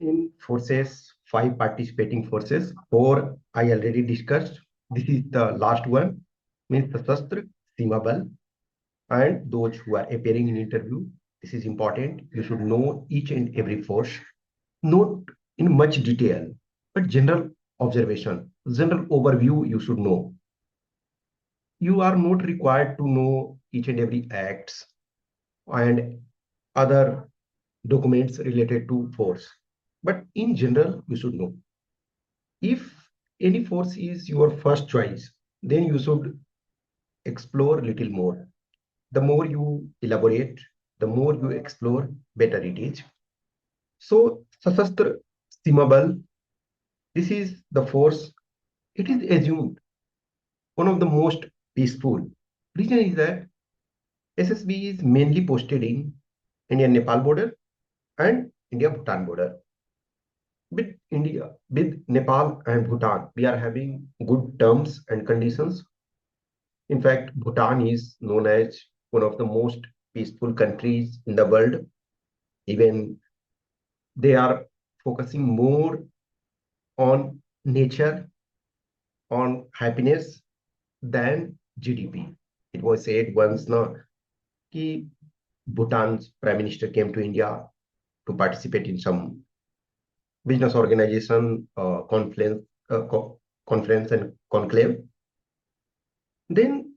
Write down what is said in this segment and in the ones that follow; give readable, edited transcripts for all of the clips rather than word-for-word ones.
In forces, five participating forces. Four I already discussed. This is the last one, means Sashastra Seema Bal, and those who are appearing in interview. This is important. You should know each and every force, not in much detail, but general observation, general overview you should know. You are not required to know each and every acts and other documents related to force. But in general, you should know. If any force is your first choice, then you should explore a little more. The more you elaborate, the more you explore, better it is. So, Sashastra Simabal, this is the force. It is assumed one of the most peaceful. Reason is that SSB is mainly posted in India-Nepal border and India-Bhutan border. With India, with Nepal and Bhutan, we are having good terms and conditions. In fact, Bhutan is known as one of the most peaceful countries in the world. Even they are focusing more on nature, on happiness than GDP. It was said once now that Bhutan's prime minister came to India to participate in some business organization conference and conclave. Then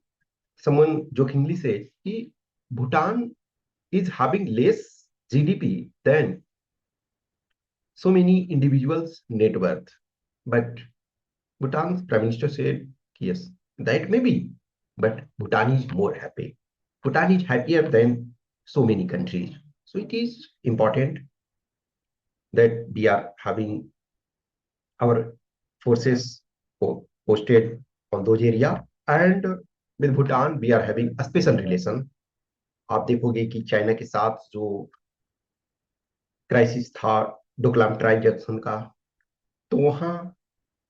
someone jokingly said that Bhutan is having less GDP than so many individuals' net worth. But Bhutan's prime minister said, yes, that may be, but Bhutan is more happy. Bhutan is happier than so many countries. So it is important that we are having our forces posted on those area, and with Bhutan we are having a special relation. आप देखोगे कि China के साथ जो crisis था Doklam tri junction का, तो वहाँ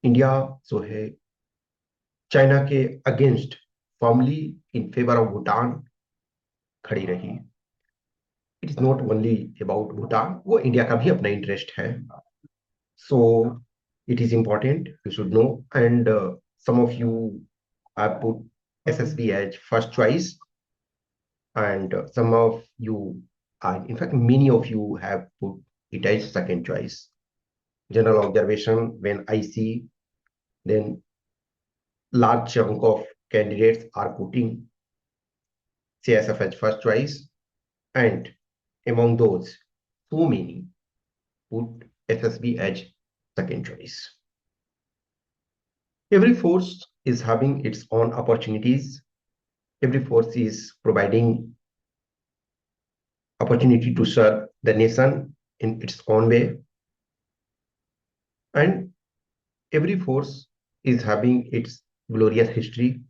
इंडिया जो है चाइना के against formally in favour of Bhutan खड़ी रही. It is not only about Bhutan, वो इंडिया का भी अपना इंटरेस्ट है. सो it is important, you should know. And some of you have put SSB as first choice, and some of you are, in fact many of you have put it as second choice. General observation, when I see, then large chunk of candidates are putting CSF as first choice, and among those, so many put SSB as second choice. Every force is having its own opportunities. Every force is providing opportunity to serve the nation in its own way. And every force is having its glorious history.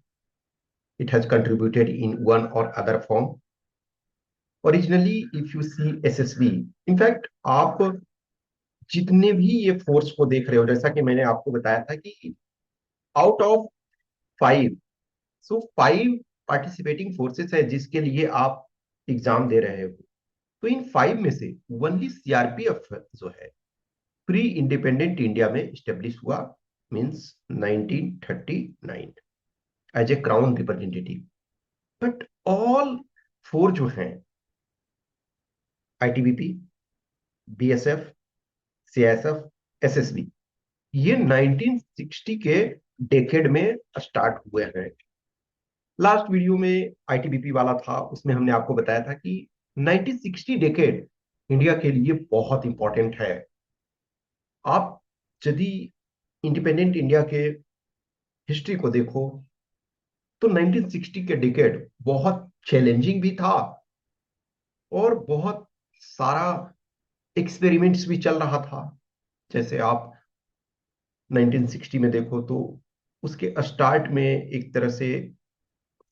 It has contributed in one or other form. Originally, if you see SSB, in fact, आप जितने भी ये force को देख रहे हो, जैसा कि मैंने आपको बताया था कि out of five, so five participating forces है जिसके लिए आप एग्जाम दे रहे हो. तो इन फाइव में से ओनली सीआरपीएफ जो है प्री इंडिपेंडेंट इंडिया में स्टेब्लिश हुआ, means 1939 as a crown representative. But all four जो हैं, आईटीबीपी, बीएसएफ, सीआईएसएफ, एसएसबी, ये 1960 के डेकेड में स्टार्ट हुए हैं. लास्ट वीडियो में आईटीबीपी वाला था, उसमें हमने आपको बताया था कि 1960 डेकेड इंडिया के लिए बहुत इंपॉर्टेंट है. आप यदि इंडिपेंडेंट इंडिया के हिस्ट्री को देखो तो 1960 के डिकेड बहुत चैलेंजिंग भी था और बहुत सारा एक्सपेरिमेंट्स भी चल रहा था. जैसे आप 1960 में देखो तो उसके स्टार्ट में एक तरह से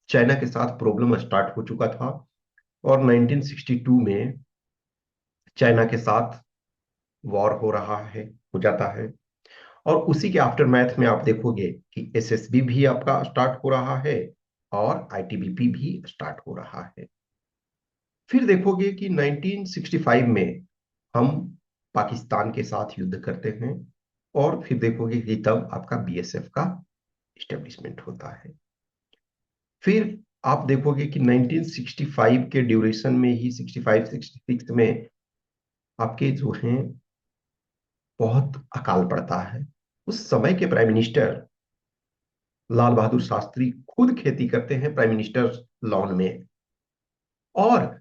चाइना के साथ प्रॉब्लम स्टार्ट हो चुका था, और 1962 में चाइना के साथ वॉर हो रहा है, हो जाता है. और उसी के आफ्टर मैथ में आप देखोगे कि एसएसबी भी आपका स्टार्ट हो रहा है और आईटीबीपी भी स्टार्ट हो रहा है. फिर देखोगे कि 1965 में हम पाकिस्तान के साथ युद्ध करते हैं, और फिर देखोगे कि तब आपका बीएसएफ का इस्टेब्लिशमेंट होता है। फिर आप देखोगे कि 1965 के ड्यूरेशन में ही 65-66 में आपके जो हैं बहुत अकाल पड़ता है। उस समय के प्राइम मिनिस्टर लाल बहादुर शास्त्री खुद खेती करते हैं प्राइम मिनिस्टर लॉन में, और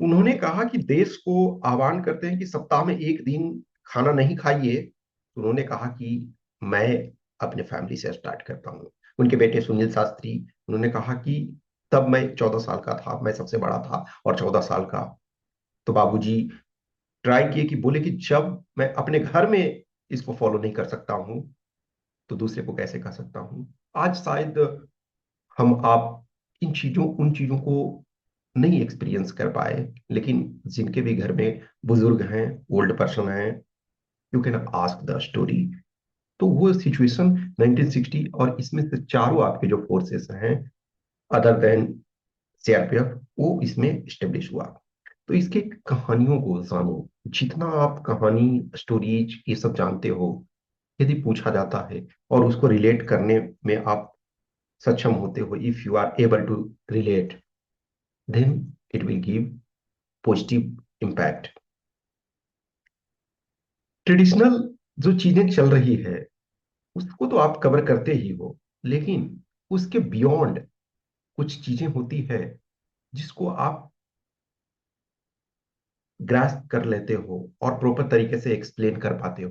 उन्होंने कहा कि देश को आह्वान करते हैं कि सप्ताह में एक दिन खाना नहीं खाइए, तो उन्होंने कहा कि मैं अपने फैमिली से स्टार्ट करता हूँ। उनके बेटे सुनील शास्त्री, उन्होंने कहा कि तब मैं 14 साल का था, मैं सबसे बड़ा था और 14 साल का, तो बाबूजी ट्राई किए कि बोले कि जब मैं अपने घर में इसको फॉलो नहीं कर सकता हूँ तो दूसरे को कैसे कर सकता हूँ। आज शायद हम आप इन चीजों उन चीजों को नहीं एक्सपीरियंस कर पाए, लेकिन जिनके भी घर में बुजुर्ग हैं, ओल्ड पर्सन हैं, you can ask the story. तो वो सिचुएशन 1960, और इसमें से चारों आपके जो फोर्सेस हैं अदर देन सीआरपीएफ, वो इसमें स्टेब्लिश हुआ। तो इसके कहानियों को जानो, जितना आप कहानी स्टोरीज ये सब जानते हो, यदि पूछा जाता है और उसको रिलेट करने में आप सक्षम होते हो, if you are able to relate, then it will give positive impact. Traditional जो चीजें चल रही है उसको तो आप कवर करते ही हो, लेकिन उसके बियॉन्ड कुछ चीजें होती है जिसको आप ग्रास्प कर लेते हो और प्रॉपर तरीके से एक्सप्लेन कर पाते हो,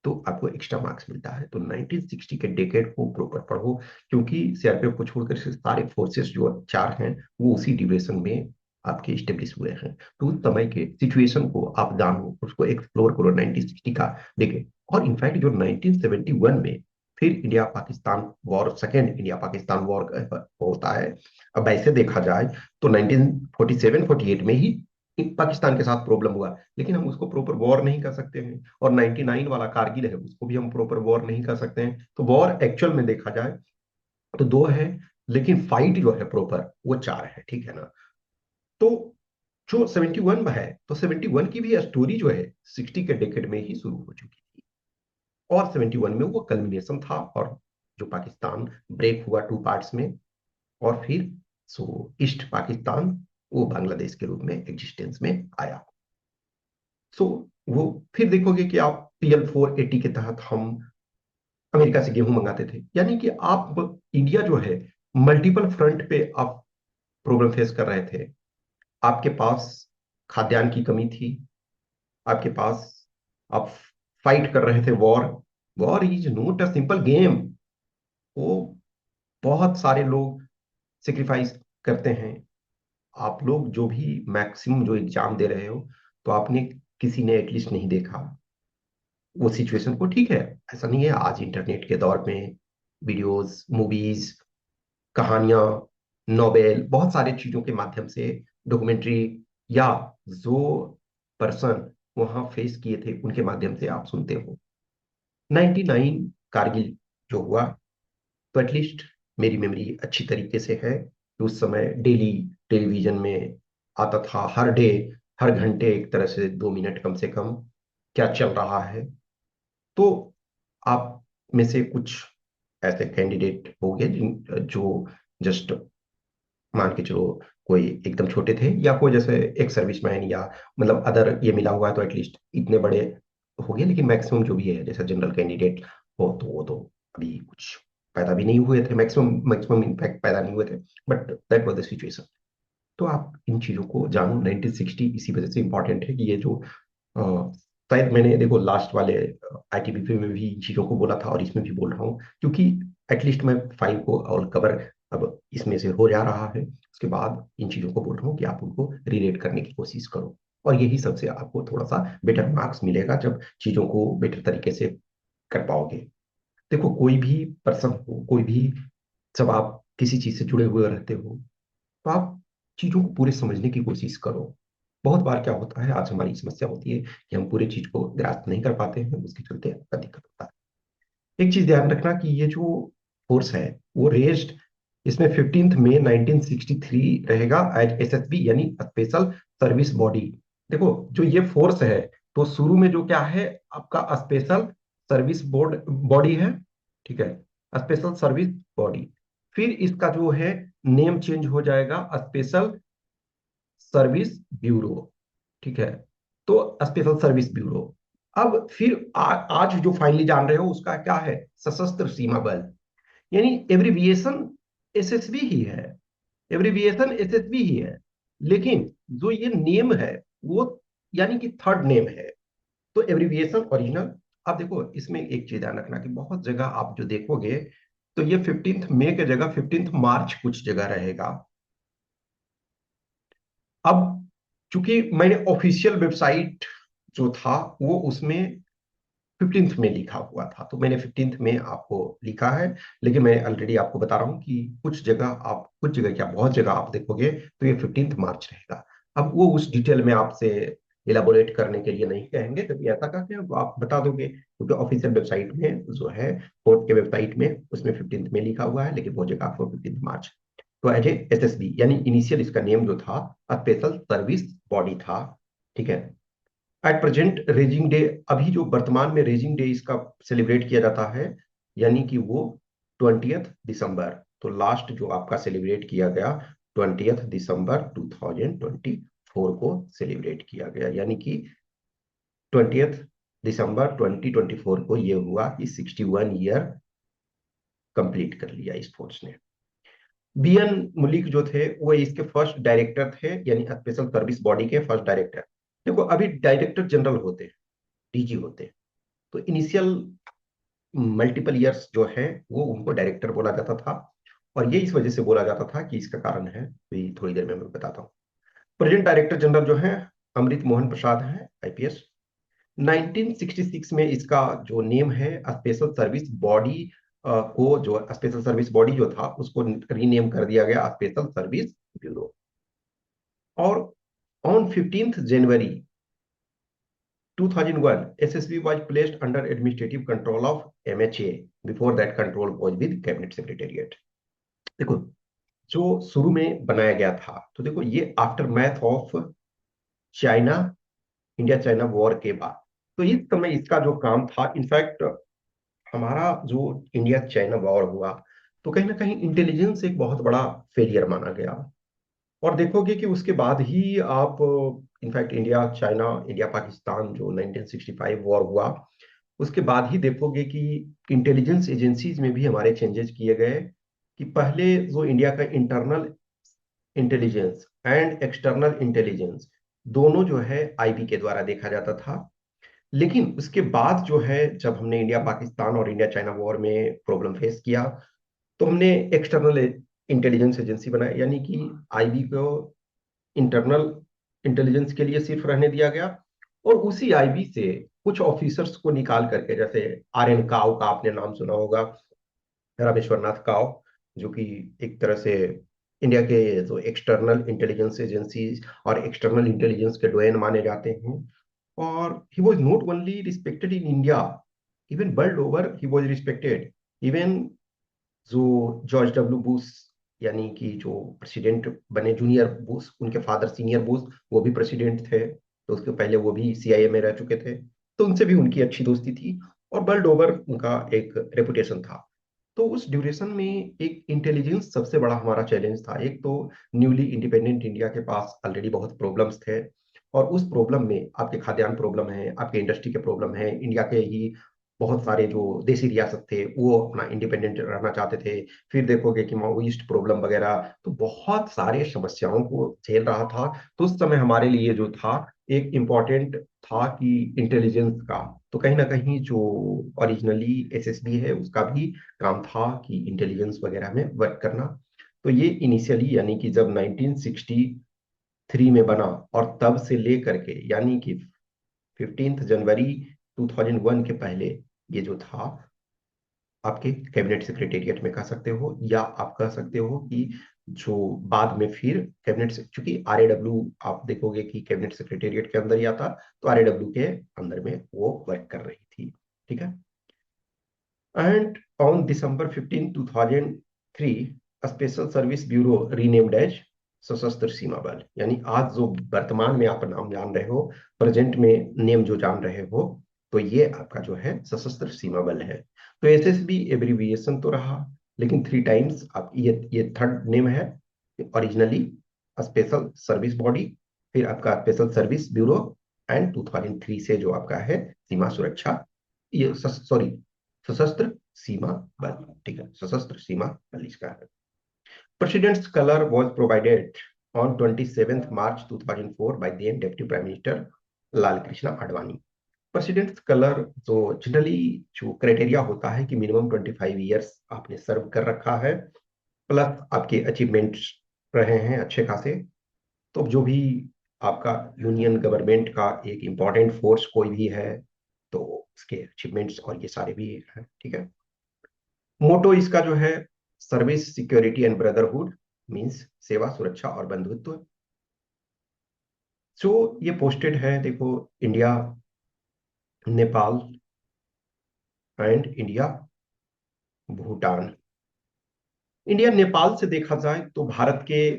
तो आपको एक्स्ट्रा मार्क्स मिलता है। तो 1960 के डेकेड को प्रॉपर पढ़ो, क्योंकि सीआरपीएफ को छोड़कर से सारे फोर्सेस जो चार हैं वो उसी ड्यूरेशन में आपके स्टेब्लिश हुए हैं। तो उस समय के सिचुएशन को आप जानो, उसको एक्सप्लोर करो 1960 का डेकेड। और इनफैक्ट जो 1971 में फिर India Pakistan war, second India Pakistan war होता है, अब ऐसे देखा जाए तो 1947-48 में ही पाकिस्तान के साथ प्रॉब्लम हुआ, लेकिन हम उसको प्रॉपर वॉर नहीं कर सकते हैं। और 99 वाला कारगिल है, उसको भी हम प्रॉपर वॉर नहीं कर सकते हैं। तो वॉर एक्चुअल में देखा जाए तो दो है, लेकिन फाइट जो है प्रॉपर वो चार है, ठीक है ना। तो जो 71 में है, तो 71 की भी स्टोरी जो है 60 के डेकेड में ही शुरू हो चुकी थी, और 71 में वो कल्मिनेशन था, और जो पाकिस्तान ब्रेक हुआ टू पार्ट्स में, और फिर सो ईस्ट पाकिस्तान वो बांग्लादेश के रूप में एग्जिस्टेंस में आया। सो वो फिर देखोगे कि आप PL 480 के तहत हम अमेरिका से गेहूं मंगाते थे, यानी कि आप इंडिया जो है मल्टीपल फ्रंट पे आप प्रॉब्लम फेस कर रहे थे। आपके पास खाद्यान्न की कमी थी, आपके पास आप फाइट कर रहे थे war. War is not a simple game, वो बहुत सारे लोग सेक्रीफाइस करते हैं। आप लोग जो भी मैक्सिमम जो एग्जाम दे रहे हो, तो आपने किसी ने एटलीस्ट नहीं देखा वो सिचुएशन को, ठीक है। ऐसा नहीं है, आज इंटरनेट के दौर में वीडियोस, मूवीज, कहानियां, नोवेल, बहुत सारे चीजों के माध्यम से, डॉक्यूमेंट्री, या जो पर्सन वहां फेस किए थे उनके माध्यम से आप सुनते हो। 99 कारगिल जो हुआ, तो एटलीस्ट मेरी मेमोरी अच्छी तरीके से है कि उस समय डेली टेलीविजन में आता था, हर डे, हर घंटे एक तरह से 2 मिनट कम से कम क्या चल रहा है। तो आप में से कुछ ऐसे कैंडिडेट हो गए जिन जो जस्ट मान के चलो कोई एकदम छोटे थे, या कोई जैसे एक सर्विसमैन, या मतलब अदर ये मिला हुआ है तो एटलीस्ट इतने बड़े हो गए। लेकिन मैक्सिमम जो भी है जैसे जनरल कैंडिडेट हो, तो वो तो अभी कुछ पैदा भी नहीं हुए थे, मैक्सिमम मैक्सिमम इनफैक्ट पैदा नहीं हुए थे, but that was the situation. तो आप इन चीजों को जानो। 1960 इसी वजह से इंपॉर्टेंट है कि ये जो शायद मैंने देखो लास्ट वाले ITBP में भी इन चीजों को बोला था और इसमें भी बोल रहा हूँ, क्योंकि एटलीस्ट मैं 5 को और कवर अब इसमें से हो जा रहा है, उसके बाद इन चीजों को बोल रहा हूँ कि आप उनको रिलेट करने की कोशिश करो। और यही सबसे आपको थोड़ा सा बेटर मार्क्स मिलेगा जब चीजों को बेटर तरीके से कर पाओगे। देखो कोई भी पर्सन हो, कोई भी, जब आप किसी चीज से जुड़े हुए रहते हो, तो आप चीजों को पूरे समझने की कोशिश करो। बहुत बार क्या होता है, आज हमारी समस्या होती है कि हम पूरे चीज को ग्रास्प नहीं कर पाते हैं, उसके चलते आपका दिक्कत होता है। एक चीज ध्यान रखना कि ये जो फोर्स है वो रेज्ड, इसमें 15 मई 1963 रहेगा एज SSB, यानी स्पेशल सर्विस बॉडी। देखो जो ये फोर्स है तो शुरू में जो क्या है, आपका स्पेशल सर्विस बोर्ड बॉडी है, ठीक है, स्पेशल सर्विस बॉडी। फिर इसका जो है नेम चेंज हो जाएगा स्पेशल सर्विस ब्यूरो, ठीक है। तो स्पेशल सर्विस ब्यूरो। अब फिर आज जो फाइनली जान रहे हो उसका क्या है, सशस्त्र सीमा बल, यानी एब्रिविएशन एसएसबी ही है, एब्रिविएशन एसएसबी ही है, लेकिन जो ये नेम है वो यानी कि थर्ड नेम है। तो एब्रिविएशन ओरिजिनल। आप देखो इसमें एक चीज ध्यान रखना कि बहुत जगह आप जो देखोगे तो ये 15 मई के जगह 15 मार्च कुछ जगह रहेगा। अब चूंकि मैंने ऑफिशियल वेबसाइट जो था वो उसमें 15 में लिखा हुआ था, तो मैंने 15 में आपको लिखा है। लेकिन मैं ऑलरेडी आपको बता रहा हूँ कि कुछ जगह आप, कुछ जगह क्या बहुत जगह आप देखोगे तो ये 15 मार्च रहेगा। अब वो उस डिटेल में आपसे इलाबोरेट करने के लिए नहीं कहेंगे, कभी ऐसा करके आप बता दोगे, क्योंकि ऑफिशियल वेबसाइट में जो है कोर्ट के वेबसाइट में उसमें 15 में लिखा हुआ है, लेकिन वो जगह आपको 15 मार्च। तो एज ए एसएसबी यानी इनिशियल इसका नेम जो था स्पेशल सर्विस बॉडी था, ठीक है। एट प्रेजेंट रेजिंग डे, अभी जो वर्तमान में रेजिंग डे इसका सेलिब्रेट किया जाता है, यानी कि वो 20 दिसंबर। तो लास्ट जो आपका सेलिब्रेट किया गया 20 दिसंबर 2024 को सेलिब्रेट किया गया, यानी कि 20 दिसंबर 2024 को ये हुआ कि 61 ईयर कंप्लीट कर लिया इस फोर्स ने। बीएन मुलिक जो थे वो इसके फर्स्ट डायरेक्टर थे, यानी स्पेशल सर्विस बॉडी के फर्स्ट डायरेक्टर। देखो अभी डायरेक्टर जनरल होते हैं, डीजी होते हैं, तो इनिशियल मल्टीपल ईयर्स जो है वो उनको डायरेक्टर बोला जाता था। और ये इस वजह से बोला जाता था कि इसका कारण है, भी थोड़ी देर में मैं बताता हूँ। प्रेजेंट डायरेक्टर जनरल जो है अमृत मोहन प्रसाद है, आईपीएस। 1966 में इसका जो नेम है स्पेशल सर्विस बॉडी को, जो स्पेशल सर्विस बॉडी जो था उसको रीनेम कर दिया गया स्पेशल सर्विस ब्यूरो। और on 15 January 2001 SSB was placed under administrative control of MHA. Before that control was with cabinet secretariat. देखो जो शुरू में बनाया गया था, तो देखो ये after math of China, India China war के बाद, तो इस समय इसका जो काम था, इनफैक्ट हमारा जो इंडिया चाइना वॉर हुआ तो कहीं ना कहीं इंटेलिजेंस एक बहुत बड़ा फेलियर माना गया। और देखोगे कि उसके बाद ही आप, in fact India China, India Pakistan जो 1965 वॉर हुआ, उसके बाद ही देखोगे कि इंटेलिजेंस एजेंसीज में भी हमारे चेंजेस किए गए। कि पहले जो इंडिया का internal intelligence and external intelligence दोनों जो है आईबी के द्वारा देखा जाता था। लेकिन उसके बाद जो है जब हमने इंडिया पाकिस्तान और इंडिया चाइना वॉर में प्रॉब्लम फेस किया, तो हमने एक्सटर्नल इंटेलिजेंस एजेंसी बनाई, यानी कि आईबी को इंटरनल इंटेलिजेंस के लिए सिर्फ रहने दिया गया। और उसी आईबी से कुछ ऑफिसर्स को निकाल करके, जैसे आर एन काव का आपने नाम सुना होगा, रामेश्वर नाथ काव, जो कि एक तरह से इंडिया के जो एक्सटर्नल इंटेलिजेंस एजेंसी और एक्सटर्नल इंटेलिजेंस के डोयन माने जाते हैं। और he was not only respected in India, even world over he was respected. Even जो जॉर्ज डब्ल्यू बुश, यानी कि जो प्रेसिडेंट बने, जूनियर बुश, उनके फादर सीनियर बुश वो भी प्रेसिडेंट थे, तो उसके पहले वो भी सीआईए में रह चुके थे, तो उनसे भी उनकी अच्छी दोस्ती थी और वर्ल्ड ओवर उनका एक रेपुटेशन था। तो उस ड्यूरेशन में एक इंटेलिजेंस सबसे बड़ा हमारा चैलेंज था। एक तो न्यूली इंडिपेंडेंट इंडिया के पास ऑलरेडी बहुत प्रॉब्लम्स थे, और उस प्रॉब्लम में आपके खाद्यान्न प्रॉब्लम है, आपके इंडस्ट्री के प्रॉब्लम है, इंडिया के ही बहुत सारे जो देसी रियासत थे वो अपना इंडिपेंडेंट रहना चाहते थे। फिर देखोगे कि माओइस्ट प्रॉब्लम वगैरह, तो बहुत सारे समस्याओं को झेल रहा था। तो उस समय हमारे लिए जो था एक इम्पॉर्टेंट था कि इंटेलिजेंस का, तो कहीं ना कहीं जो ओरिजिनली एसएसबी है उसका भी काम था कि इंटेलिजेंस वगैरह में वर्क करना। तो ये इनिशियली यानी कि जब 1963 में बना, और तब से लेकर के यानी कि 15 जनवरी 2001 के पहले ये जो था आपके कैबिनेट सेक्रेटेरिएट में कह सकते हो, या आप कह सकते हो कि जो बाद में फिर कैबिनेट से, चूंकि आरएडब्ल्यू आप देखोगे कि कैबिनेट सेक्रेटेरिएट के अंदर ही आता, तो आरएडब्ल्यू के अंदर में वो वर्क कर रही थी, ठीक है। And on December 15, 2003 special service bureau renamed as Sashastra Seema बल, यानी आज जो वर्तमान में आप नाम जान रहे हो, प्रेजेंट में नेम जो जान रहे हो, तो ये आपका जो है सशस्त्र सीमा बल है। तो एसएसबी एब्रीविएशन तो रहा, लेकिन 3 टाइम्स आप ये थर्ड नेम है। ओरिजिनली स्पेशल सर्विस बॉडी, फिर आपका स्पेशल सर्विस ब्यूरो, एंड 2003 से जो आपका है सीमा सुरक्षा, ये सॉरी सशस्त्र सीमा बल, ठीक है, सशस्त्र सीमा बल इसका है। President's color was provided on 27th March 2004 by then Deputy Prime Minister Lal Krishna Advani. Presidents colour जो जनरली जो क्राइटेरिया होता है कि मिनिमम 25 ईयर्स आपने सर्व कर रखा है, प्लस आपके अचीवमेंट्स रहे हैं अच्छे खासे, तो जो भी आपका यूनियन गवर्नमेंट का एक इम्पॉर्टेंट फोर्स कोई भी है, तो उसके अचीवमेंट्स और ये सारे भी हैं, ठीक है। मोटो इसका जो है service security and brotherhood, means सेवा सुरक्षा और बंधुत्व। जो ये पोस्टेड है देखो, India, Nepal and India Bhutan. India Nepal से देखा जाए तो भारत के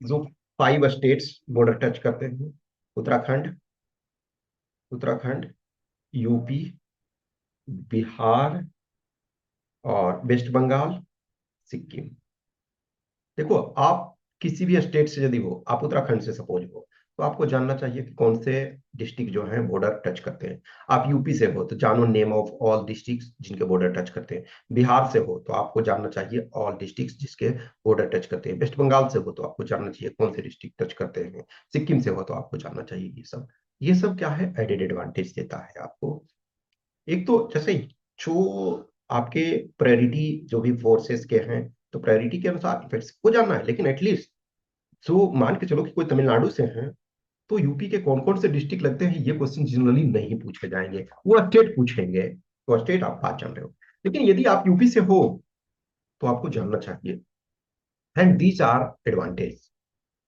जो 5 स्टेट्स बॉर्डर टच करते हैं, उत्तराखंड, उत्तराखंड, यूपी, बिहार और वेस्ट बंगाल, सिक्किम। देखो, आप किसी भी स्टेट से यदि हो, आप उत्तराखंड से सपोज हो, तो आपको जानना चाहिए कि कौन से डिस्ट्रिक्ट जो हैं बॉर्डर टच करते हैं। आप यूपी से हो तो जानो नेम ऑफ ऑल डिस्ट्रिक्ट्स जिनके बॉर्डर टच करते हैं। बिहार से हो तो आपको जानना चाहिए ऑल डिस्ट्रिक्ट्स जिसके बॉर्डर टच करते हैं। वेस्ट बंगाल से हो तो आपको जानना चाहिए कौन से डिस्ट्रिक्ट टच करते हैं। सिक्किम से हो तो आपको जानना चाहिए ये सब क्या है, एडेड एडवांटेज देता है आपको। एक तो जैसे जो आपके प्रायोरिटी जो भी फोर्सेस के हैं, तो प्रायोरिटी के अनुसार इफेक्ट्स को जानना है, लेकिन एटलीस्ट जो मान के चलो कि कोई तमिलनाडु से हैं, तो यूपी के कौन कौन से डिस्ट्रिक्ट लगते हैं ये क्वेश्चन जनरली नहीं पूछे जाएंगे, वो स्टेट पूछेंगे, तो स्टेट आप बात जान रहे हो। लेकिन यदि आप यूपी से हो तो आपको जानना चाहिए, एंड दीज आर एडवांटेज।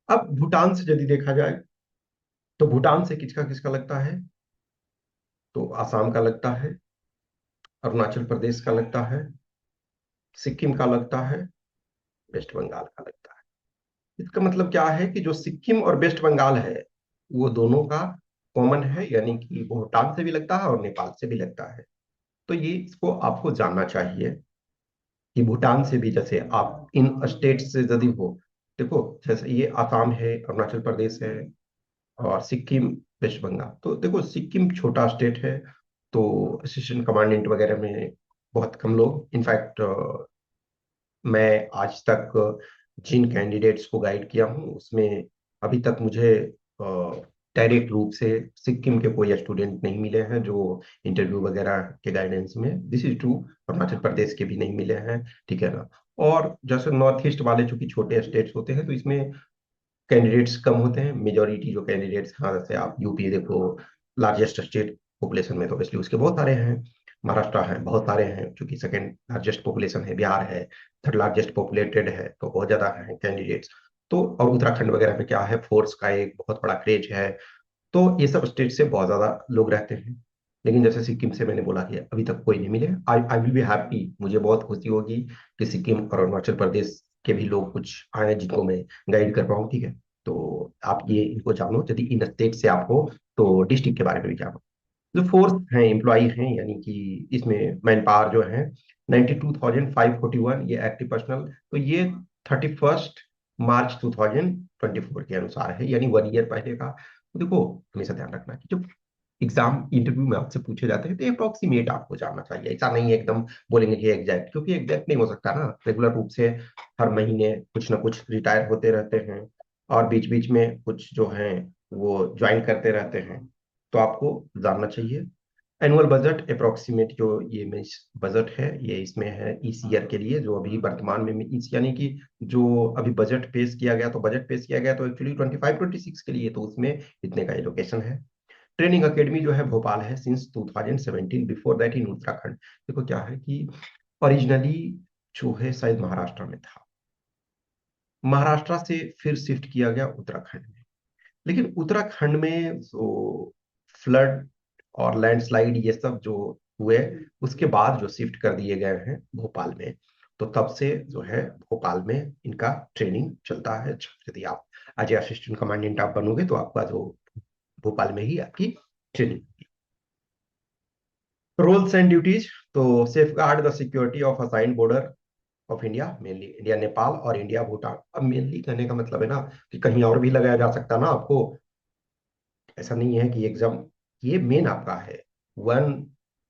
अब भूटान से यदि देखा जाए, तो भूटान से किसका किसका लगता है, तो आसाम का लगता है, अरुणाचल प्रदेश का लगता है, सिक्किम का लगता है, वेस्ट बंगाल का लगता है। इसका मतलब क्या है कि जो सिक्किम और वेस्ट बंगाल है, वो दोनों का कॉमन है, यानी कि भूटान से भी लगता है और नेपाल से भी लगता है। तो ये इसको आपको जानना चाहिए कि भूटान से भी, जैसे आप इन स्टेट से यदि हो, देखो जैसे ये आसाम है, अरुणाचल प्रदेश है और सिक्किम, वेस्ट बंगाल। तो देखो सिक्किम छोटा स्टेट है, तो असिस्टेंट कमांडेंट वगैरह में बहुत कम लोग, इनफैक्ट मैं आज तक जिन कैंडिडेट्स को गाइड किया हूँ उसमें अभी तक मुझे डायरेक्ट रूप से सिक्किम के कोई स्टूडेंट नहीं मिले हैं जो इंटरव्यू वगैरह के गाइडेंस में। This is true, Arunachal Pradesh के भी नहीं मिले हैं, ठीक है ना। और जैसे नॉर्थ ईस्ट वाले चूंकि छोटे स्टेट्स होते हैं, तो इसमें कैंडिडेट्स कम होते हैं। मेजोरिटी जो कैंडिडेट्स, हाँ जैसे आप यूपी देखो, लार्जेस्ट स्टेट पॉपुलेशन में, तो ऑब्वियसली उसके बहुत सारे हैं। महाराष्ट्र है, बहुत सारे हैं, क्योंकि सेकंड लार्जेस्ट पॉपुलेशन है। बिहार है, थर्ड लार्जेस्ट पॉपुलेटेड है, तो बहुत ज्यादा है कैंडिडेट्स। तो और उत्तराखंड वगैरह में क्या है, फोर्स का एक बहुत बड़ा क्रेज है, तो ये सब स्टेट से बहुत ज्यादा लोग रहते हैं। लेकिन जैसे सिक्किम से मैंने बोला कि अभी तक कोई नहीं मिले। आई आई विल बी हैप्पी, मुझे बहुत खुशी होगी कि सिक्किम और अरुणाचल प्रदेश के भी लोग कुछ आए जिनको मैं गाइड कर पाऊँ, ठीक है। तो आप ये इनको जानो, यदि इन स्टेट से आप हो तो डिस्ट्रिक्ट के बारे में भी जानो। जो फोर्स हैं, एम्प्लॉय हैं, यानी कि इसमें मैन पावर जो है 92,541, ये एक्टिव पर्सनल। तो ये 31 मार्च 2024 के अनुसार है, यानी 1 ईयर पहले का। तो देखो, हमेशा ध्यान रखना कि जब एग्जाम इंटरव्यू में आपसे पूछे जाते हैं तो अप्रोक्सीमेट आपको जानना चाहिए, ऐसा नहीं है एकदम बोलेंगे कि एग्जैक्ट, क्योंकि एग्जैक्ट नहीं हो सकता ना। रेगुलर रूप से हर महीने कुछ ना कुछ रिटायर होते रहते हैं, और बीच बीच में कुछ जो हैं वो ज्वाइन करते रहते हैं, तो आपको जानना चाहिए। एनुअल बजट अप्रोक्सीमेट जो ये मेंस बजट है, ये इसमें है इस ईयर के लिए, जो अभी वर्तमान में इस यानी कि जो अभी बजट पेश किया गया, तो बजट पेश किया गया तो एक्चुअली 25-26 के लिए, तो उसमें इतने का एलोकेशन है। ट्रेनिंग एकेडमी जो है भोपाल है since 2017, before that in Uttarakhand. देखो क्या है कि ओरिजिनली जो है शायद महाराष्ट्र में था, महाराष्ट्र से फिर शिफ्ट किया गया उत्तराखंड में। लेकिन उत्तराखंड में जो फ्लड और लैंडस्लाइड ये सब जो हुए, उसके बाद जो शिफ्ट कर दिए गए हैं भोपाल में। तो तब से जो है भोपाल में इनका ट्रेनिंग चलता है। यदि आप एज ए असिस्टेंट कमांडेंट आप बनोगे तो आपका जो भोपाल में ही आपकी ट्रेनिंग। रोल्स एंड ड्यूटीज, तो safe guard the security of assigned border of India, mainly India Nepal और इंडिया भूटान। अब मेनली कहने का मतलब है ना कि कहीं और भी लगाया जा सकता ना आपको, ऐसा नहीं है कि एग्जाम, ये मेन आपका है। वन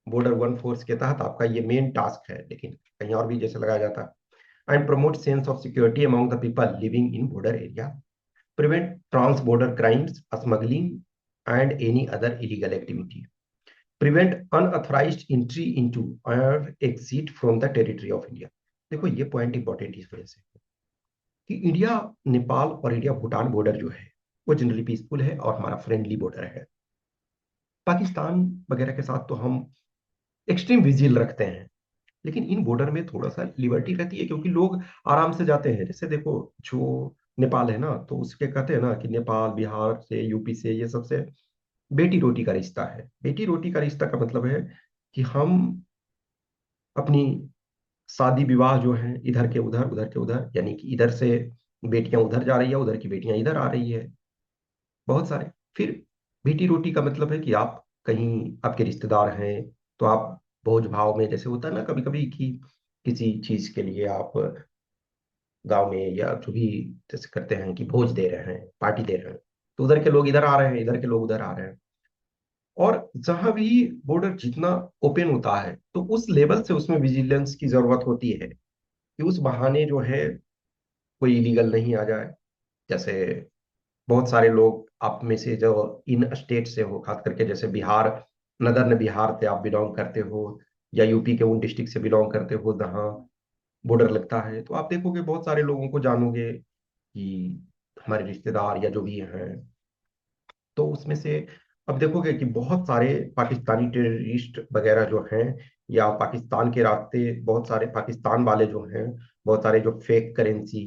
बॉर्डर वन फोर्स के तहत आपका ये मेन टास्क है, लेकिन कहीं और भी जैसे लगाया जाता है। And promote sense of security among the people living in border area, prevent trans border crimes, smuggling and any other illegal activity, prevent unauthorised entry into और exit from the territory of India. देखो ये point important इस वजह से कि India Nepal और India Bhutan border जो है वो जनरली पीसफुल है और हमारा फ्रेंडली बॉर्डर है। पाकिस्तान वगैरह के साथ तो हम एक्सट्रीम विजिल रखते हैं, लेकिन इन बॉर्डर में थोड़ा सा लिबर्टी रहती है क्योंकि लोग आराम से जाते हैं। जैसे देखो जो नेपाल है ना, तो उसके कहते हैं ना कि नेपाल बिहार से यूपी से ये सबसे बेटी रोटी का रिश्ता है। बेटी रोटी का रिश्ता का मतलब है कि हम अपनी शादी विवाह जो है इधर के उधर उधर के उधर, यानी कि इधर से बेटियां उधर जा रही है, उधर की बेटियां इधर आ रही है, बहुत सारे। फिर बेटी रोटी का मतलब है कि आप कहीं आपके रिश्तेदार हैं तो आप भोज भाव में, जैसे होता है ना कभी कभी कि किसी चीज के लिए आप गांव में या जो भी जैसे करते हैं कि भोज दे रहे हैं, पार्टी दे रहे हैं, तो उधर के लोग इधर आ रहे हैं, इधर के लोग उधर आ रहे हैं। और जहां भी बॉर्डर जितना ओपन होता है तो उस लेवल से उसमें विजिलेंस की जरूरत होती है कि उस बहाने जो है कोई इलीगल नहीं आ जाए। जैसे बहुत सारे लोग आप में से जो इन स्टेट से हो, खास करके जैसे बिहार, नदर्न बिहार से आप बिलोंग करते हो, या यूपी के उन डिस्ट्रिक्ट से बिलोंग करते हो जहाँ बॉर्डर लगता है, तो आप देखोगे बहुत सारे लोगों को जानोगे कि हमारे रिश्तेदार या जो भी हैं। तो उसमें से अब देखोगे कि बहुत सारे पाकिस्तानी टेररिस्ट वगैरह जो हैं, या पाकिस्तान के रास्ते बहुत सारे पाकिस्तान वाले जो हैं, बहुत सारे जो fake currency,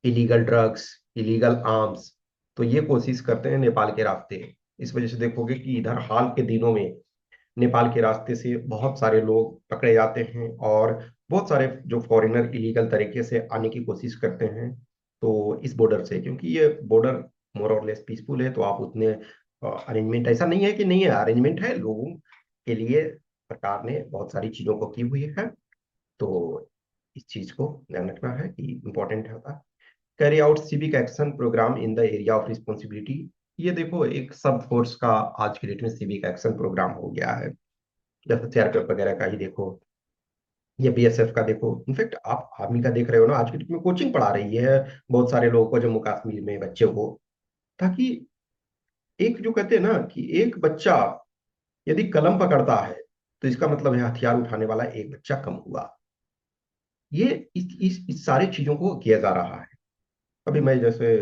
illegal drugs, illegal arms, तो ये कोशिश करते हैं नेपाल के रास्ते। इस वजह से देखोगे कि इधर हाल के दिनों में नेपाल के रास्ते से बहुत सारे लोग पकड़े जाते हैं, और बहुत सारे जो फॉरेनर इलीगल तरीके से आने की कोशिश करते हैं। तो इस बॉर्डर से, क्योंकि ये बॉर्डर मोर और लेस पीसफुल है, तो आप उतने अरेंजमेंट, ऐसा नहीं है कि नहीं है, अरेंजमेंट है लोगों के लिए, सरकार ने बहुत सारी चीजों को की हुई है। तो इस चीज को ध्यान रखना है कि इम्पोर्टेंट है। Carry out civic action program in the area of responsibility, ये देखो एक सब फोर्स का आज के डेट में सिविक एक्शन प्रोग्राम हो गया है। जैसे सीआरपीएफ वगैरह का ही देखो, या बीएसएफ का देखो, इनफैक्ट आप आर्मी का देख रहे हो ना, आज के डेट में कोचिंग पढ़ा रही है बहुत सारे लोगों को, जम्मू कश्मीर में बच्चे को, ताकि एक जो कहते हैं ना कि एक बच्चा यदि कलम पकड़ता है तो इसका मतलब है हथियार उठाने वाला एक बच्चा कम हुआ। ये इस सारी चीजों को किया जा रहा है। अभी मैं जैसे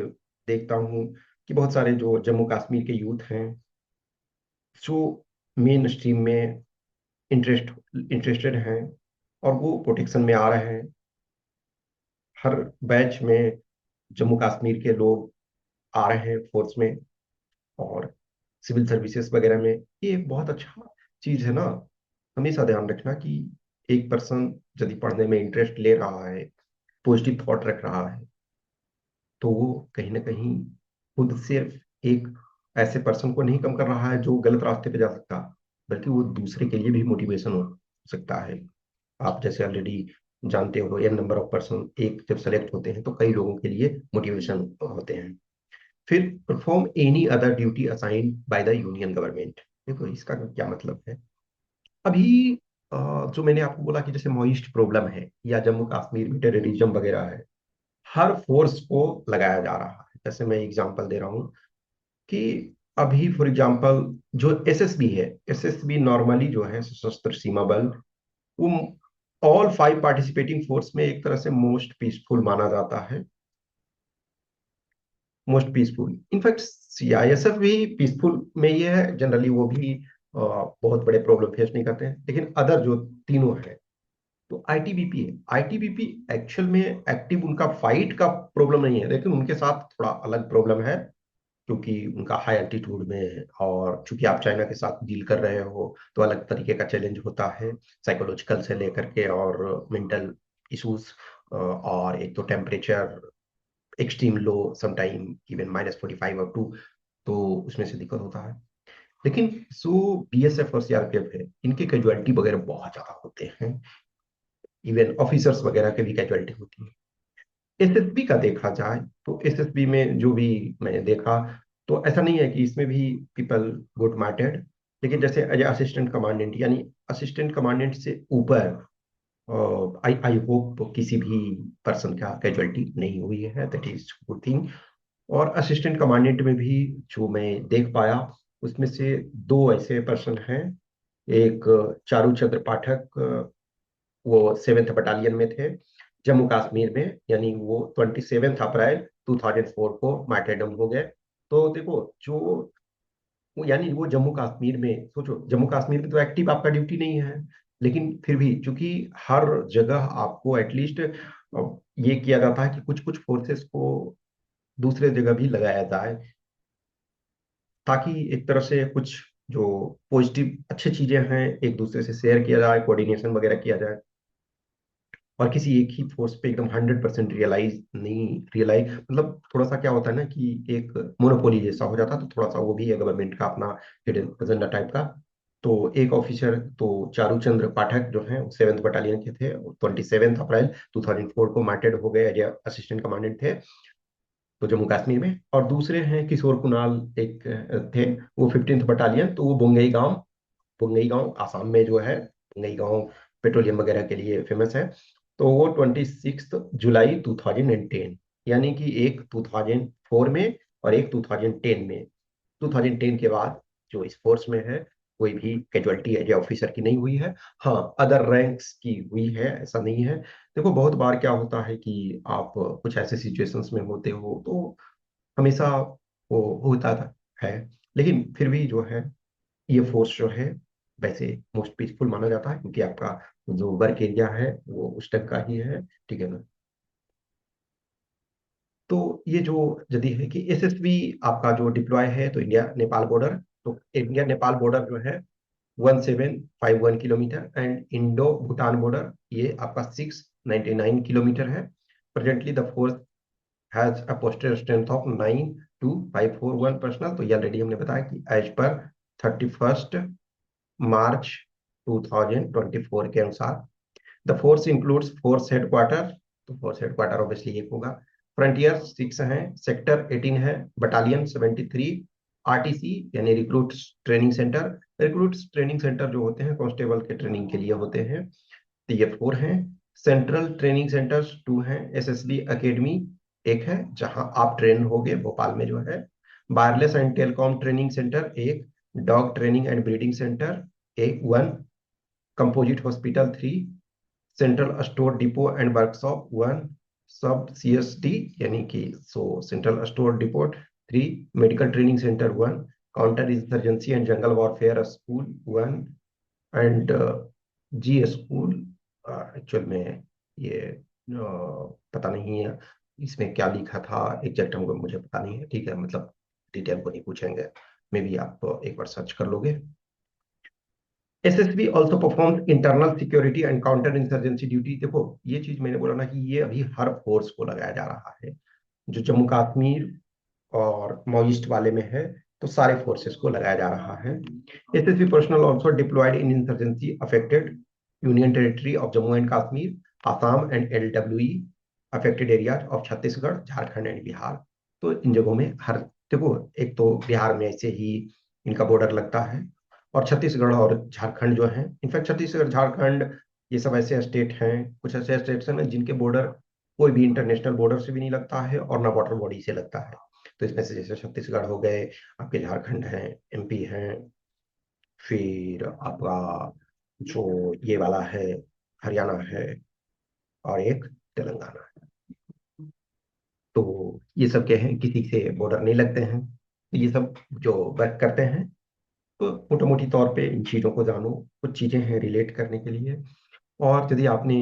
देखता हूँ कि बहुत सारे जो जम्मू कश्मीर के यूथ हैं जो मेन स्ट्रीम में इंटरेस्टेड हैं, और वो प्रोटेक्शन में आ रहे हैं। हर बैच में जम्मू कश्मीर के लोग आ रहे हैं फोर्स में, और सिविल सर्विसेज वगैरह में। ये एक बहुत अच्छा चीज है ना। हमेशा ध्यान रखना कि एक पर्सन यदि पढ़ने में इंटरेस्ट ले रहा है, पॉजिटिव थॉट रख रहा है, तो वो कहीं ना कहीं खुद सिर्फ एक ऐसे पर्सन को नहीं कम कर रहा है जो गलत रास्ते पे जा सकता, बल्कि वो दूसरे के लिए भी मोटिवेशन हो सकता है। आप जैसे ऑलरेडी जानते हो, एन नंबर ऑफ पर्सन एक जब सेलेक्ट होते हैं तो कई लोगों के लिए मोटिवेशन होते हैं। फिर perform any other duty assigned by the union government. देखो इसका क्या मतलब है। अभी जो मैंने आपको बोला कि जैसे मॉइस्ट प्रॉब्लम है या जम्मू कश्मीर में टेररिज्म वगैरह है, हर फोर्स को लगाया जा रहा है। जैसे मैं एग्जांपल दे रहा हूँ कि अभी फॉर एग्जांपल जो एसएसबी है, एसएसबी नॉर्मली जो है सशस्त्र सीमा बल, वो ऑल फाइव पार्टिसिपेटिंग फोर्स में एक तरह से मोस्ट पीसफुल माना जाता है। मोस्ट पीसफुल, इनफैक्ट सीआईएसएफ भी पीसफुल में ही है जनरली, वो भी बहुत बड़े प्रॉब्लम फेस नहीं करते हैं। लेकिन अदर जो तीनों है, तो आईटीबीपी है। आईटीबीपी एक्चुअल में एक्टिव उनका फाइट का प्रॉब्लम नहीं है, लेकिन उनके साथ थोड़ा अलग प्रॉब्लम है, क्योंकि उनका हाई एल्टीट्यूड में है, और चूंकि आप चाइना के साथ डील कर रहे हो तो अलग तरीके का चैलेंज होता है, साइकोलॉजिकल से लेकर के और मेंटल इशूज, और एक तो temperature extreme low, sometime even -45 up to, तो उसमें से दिक्कत होता है। लेकिन जो बीएसएफ और सीआरपीएफ है, इनके कैजुअलिटी वगैरह बहुत ज्यादा होते हैं, इवन ऑफिसर्स वगैरह के भी कैजुअलिटी होती है। एसएसबी का देखा जाए तो एसएसबी में जो भी मैंने देखा, तो ऐसा नहीं है कि इसमें भी पीपल गुड मार्टेड, लेकिन जैसे एज असिस्टेंट कमांडेंट, यानी असिस्टेंट कमांडेंट से ऊपर, आई आई होप किसी भी पर्सन का कैजुअलिटी नहीं हुई है, दैट इज गुड थिंग। और असिस्टेंट कमांडेंट में भी जो मैं देख पाया, उसमें से दो ऐसे पर्सन हैं। एक चारू चंद्र पाठक, वो 7th बटालियन में थे जम्मू कश्मीर में, यानी वो 27 अप्रैल 2004 को मार्टेडम हो गए। तो देखो, जो यानी वो जम्मू कश्मीर में, सोचो जम्मू कश्मीर में तो एक्टिव आपका ड्यूटी नहीं है, लेकिन फिर भी चूंकि हर जगह आपको एटलीस्ट ये किया जाता है कि कुछ कुछ फोर्सेस को दूसरे जगह भी लगाया जाए, ताकि एक तरह से कुछ जो पॉजिटिव अच्छी चीजें हैं एक दूसरे से शेयर किया जाए, कोऑर्डिनेशन वगैरह किया जाए। और किसी एक ही फोर्स पे एकदम 100% रियलाइज नहीं, रियलाइज मतलब थोड़ा सा क्या होता है ना कि एक मोनोपोली जैसा हो जाता है, तो थोड़ा सा वो भी है गवर्नमेंट का अपना हिडन एजेंडा टाइप का। तो एक ऑफिसर तो चारूचंद्र पाठक जो हैं 7th बटालियन के थे, 27 अप्रैल 2004 को मार्टेड हो गए, एज असिस्टेंट कमांडेंट थे तो जम्मू कश्मीर में। और दूसरे हैं किशोर कुणाल, एक थे, वो 15th बटालियन, तो वो बोंगई गांव आसाम में जो है, बोंगई गांव पेट्रोलियम वगैरह के लिए फेमस है। तो वो 26 जुलाई 2010, यानी कि एक 2004 में और एक 2010 में, 2010 के बाद जो इस फोर्स में है कोई भी कैजुअलिटी एज ऑफिसर की नहीं हुई है। हाँ, अदर रैंक्स की हुई है, ऐसा नहीं है। देखो बहुत बार क्या होता है कि आप कुछ ऐसे सिचुएशंस में होते हो, तो हमेशा वो होता है, लेकिन फिर भी जो है ये फोर्स जो है वैसे मोस्ट पीसफुल माना जाता है, क्योंकि आपका जो वर्क एरिया है वो उस टाइप का ही है, ठीक है ना। तो ये जो यदि है कि एसएसबी आपका जो डिप्लॉय है, तो इंडिया नेपाल बॉर्डर, तो इंडिया नेपाल बॉर्डर जो है 1751 kilometre, and Indo Bhutan border ये आपका 699 किलोमीटर है। Presently the force has a postal strength of 92541 personal. तो ये ऑलरेडी हमने बताया कि एज पर 31 मार्च 2024 के अनुसार the force includes force headquarter, तो फोर्स हेडक्वार्टर ऑब्वियसली एक होगा, फ्रंटियर 6 है, सेक्टर 18 है, बटालियन 73, आरटीसी यानी recruit training centre, recruit training centre जो होते हैं कांस्टेबल के ट्रेनिंग के लिए होते हैं, तो ये 4 हैं। सेंट्रल ट्रेनिंग सेंटर्स 2 हैं, एसएसबी एकेडमी एक है जहां आप ट्रेन होगे भोपाल में जो है, wireless and telecom training centre एक, dog training and breeding centre एक 1, composite hospital 3, central store depot and workshop 1, सब सीएसडी यानी कि so central store depot 3, medical training centre 1, counter insurgency and jungle warfare school 1, and G school. Actual में ये पता नहीं है इसमें क्या लिखा था एग्जैक्ट, हमको मुझे पता नहीं है, ठीक है, मतलब डिटेल को नहीं पूछेंगे, मे बी आप एक बार सर्च कर लोगे। SSB also performs internal security and counter insurgency duty. देखो ये चीज मैंने बोला ना कि ये अभी हर फोर्स को लगाया जा रहा है, जो जम्मू कश्मीर और माओइस्ट वाले में है, तो सारे फोर्सेस को लगाया जा रहा है। SSB personnel also deployed in insurgency affected union territory of Jammu and Kashmir, Assam and LWE affected areas of Chhattisgarh, Jharkhand and Bihar. तो इन जगहों में हर, देखो एक तो बिहार में ऐसे ही इनका बॉर्डर लगता है, और छत्तीसगढ़ और झारखंड जो है, इनफैक्ट छत्तीसगढ़ झारखंड ये सब ऐसे स्टेट हैं, कुछ ऐसे स्टेट्स हैं जिनके बॉर्डर कोई भी इंटरनेशनल बॉर्डर से भी नहीं लगता है और ना वाटर बॉडी से लगता है। तो इसमें से जैसे छत्तीसगढ़ हो गए, आपके झारखंड हैं, एमपी हैं, फिर आपका जो ये वाला है हरियाणा है, और एक तेलंगाना है। तो ये सब क्या है, किसी से बॉर्डर नहीं लगते हैं, तो ये सब जो वर्क करते हैं, तो मोटा मोटी तौर पे इन चीज़ों को जानो, कुछ चीज़ें हैं रिलेट करने के लिए। और यदि आपने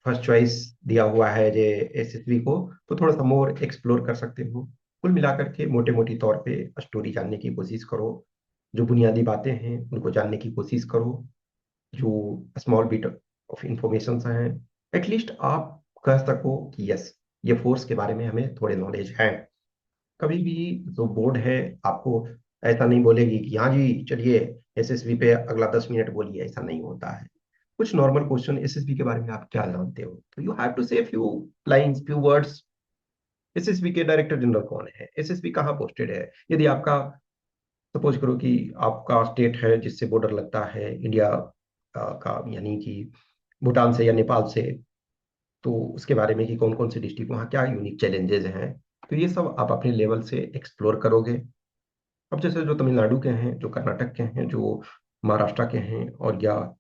फर्स्ट चॉइस दिया हुआ है जे एसएसबी को, तो थोड़ा सा मोर एक्सप्लोर कर सकते हो। कुल मिलाकर के मोटे मोटी तौर पे स्टोरी जानने की कोशिश करो, जो बुनियादी बातें हैं उनको जानने की कोशिश करो, जो स्मॉल बिट ऑफ इंफॉर्मेशन हैं एटलीस्ट आप कह सको कि यस, ये फोर्स के बारे में हमें थोड़े नॉलेज है। कभी भी जो बोर्ड है आपको ऐसा नहीं बोलेगी कि हाँ जी चलिए एसएसबी पे अगला 10 मिनट बोलिए, ऐसा नहीं होता है। कुछ नॉर्मल क्वेश्चन, एसएसबी के बारे में आप क्या जानते हो, तो यू हैव टू से few lines, few words. SSB के डायरेक्टर जनरल कौन है, एसएसबी कहाँ पोस्टेड है, यदि आपका सपोज करो कि आपका स्टेट है जिससे बॉर्डर लगता है इंडिया का, यानी कि भूटान से या नेपाल से, तो उसके बारे में कि कौन कौन से डिस्ट्रिक्ट, वहाँ क्या यूनिक चैलेंजेस हैं, तो ये सब आप अपने लेवल से एक्सप्लोर करोगे। अब जैसे जो तमिलनाडु के हैं, जो कर्नाटक के हैं, जो महाराष्ट्र के हैं, और या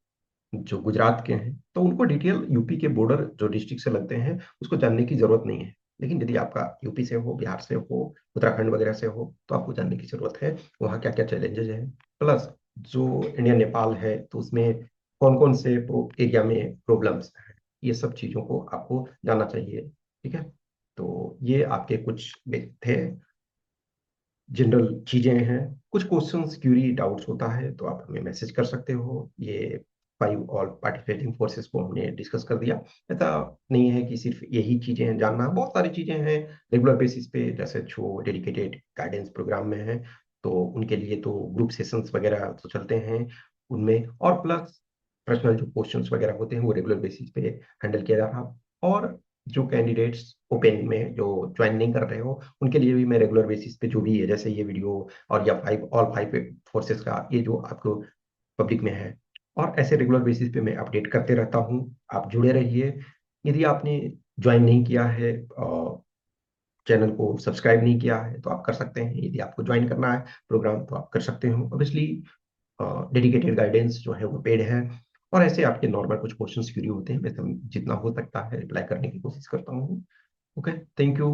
जो गुजरात के हैं, तो उनको डिटेल यूपी के बॉर्डर जो डिस्ट्रिक्ट से लगते हैं उसको जानने की जरूरत नहीं है। लेकिन यदि आपका यूपी से हो, बिहार से हो, उत्तराखंड वगैरह से हो, तो आपको जानने की जरूरत है वहाँ क्या क्या चैलेंजेस हैं। प्लस जो इंडिया नेपाल है तो उसमें कौन कौन से एरिया में प्रॉब्लम्स हैं, ये सब चीज़ों को आपको जानना चाहिए। ठीक है, तो ये आपके कुछ थे जनरल चीजें हैं। कुछ क्वेश्चंस, क्यूरी, डाउट्स होता है तो आप हमें मैसेज कर सकते हो। ये 5 ऑल पार्टिसिपेटिंग फोर्सेस को हमने डिस्कस कर दिया। ऐसा नहीं है कि सिर्फ यही चीजें हैं जानना, बहुत सारी चीजें हैं रेगुलर बेसिस पे। जैसे जो डेडिकेटेड गाइडेंस प्रोग्राम में है तो उनके लिए तो ग्रुप सेशंस वगैरह तो चलते हैं उनमें, और प्लस पर्सनल जो क्वेश्चंस वगैरह होते हैं वो रेगुलर बेसिस पे हैंडल किया जा रहा। और जो कैंडिडेट्स ओपन में जो ज्वाइन नहीं कर रहे हो उनके लिए भी मैं रेगुलर बेसिस पे जो भी है, जैसे ये वीडियो और या 5 ऑल 5 फोर्सेस का ये जो आपको पब्लिक में है, और ऐसे रेगुलर बेसिस पे मैं अपडेट करते रहता हूँ। आप जुड़े रहिए। यदि आपने ज्वाइन नहीं किया है, चैनल को सब्सक्राइब नहीं किया है, तो आप कर सकते हैं। यदि आपको ज्वाइन करना है प्रोग्राम तो आप कर सकते हो। ऑब्वियसली डेडिकेटेड गाइडेंस जो है वो पेड है, और ऐसे आपके नॉर्मल कुछ क्वेश्चंस क्यूरी होते हैं, मैं जितना हो सकता है रिप्लाई करने की कोशिश करता हूँ। Okay, thank you.